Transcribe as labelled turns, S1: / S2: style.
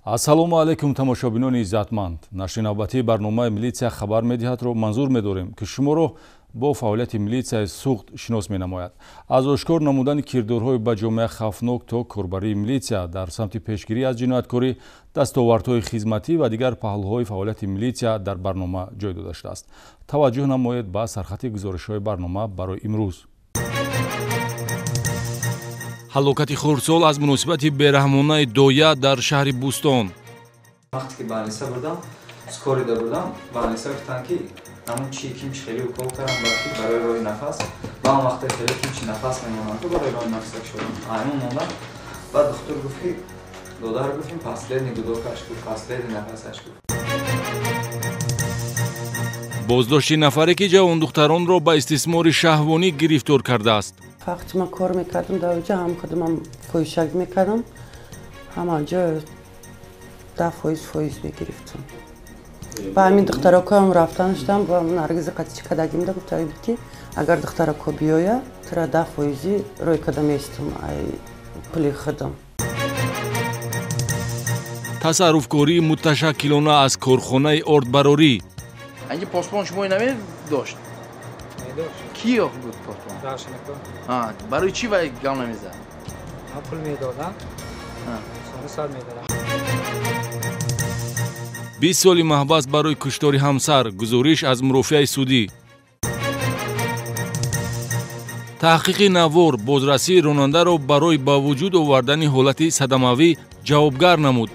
S1: ассалому алайкум тамошобинони иззатманд. Нашри навбатии барномаи милитсия хабар медиҳадро манзур медорем ки шуморо бо фаъолияти милитсияи суғд шинос менамояд. аз ошкор намудани кирдорҳои ба ҷомеа хавфнок то корбарии милитсия дар самти пешгирӣ аз ҷинояткорӣ, дастовардҳои хизматӣ ва дигар паҳлӯҳои фаъолияти милитсия дар барнома ҷой дода шудааст. таваҷҷӯҳ намоед ба сархати гузоришҳои барнома барои имрӯз. ҳалокати хурдсол аз муносибати бераҳмонаи доя дар шаҳри Бустон.
S2: вақте ки балниса будам, скорида будам, балниса гуфтанд ки ҳамун чи кимч хеле укол кардам балки барои роҳи нафас. ва он вақте хеле кимчи нафас мемонанд, то барои роҳи нафасак шудам. аймон мондам. баъд духтур гуфт ки додар гуфтим последний гудокаш гуфт, последний нафасаш гуфт.
S1: боздошти нафаре ки ҷавондухтаронро ба истисмори шаҳвонӣ гирифтор кардааст.
S3: وقتی من کار میکردم در اونجا هم خودم پوشک میکردم همانجا 10% فایز میگرفتم. با همین دخترها هم رفتنشتم و نرگز قطعی کدگیم ده گفتم که اگر دخترها بیاید ترا 10% روی کدام استم پلی خدم.
S1: تصرفکاری متشکلانه از کارخانه آردبراری.
S4: اینجا پاسپورت شما نمی داشت؟ کی بود پاسپورت؟
S5: داشت نکن.
S4: برای چی وای گام نمیزد؟
S5: پول میدادم. سال میدادم.
S1: 20 سالی محبس برای کشتار همسر، گزارش از مرافعه سودی. تحقیق نوار بازرسی راننده را برای با وجود آوردن حالت صدموی جوابگر نمود.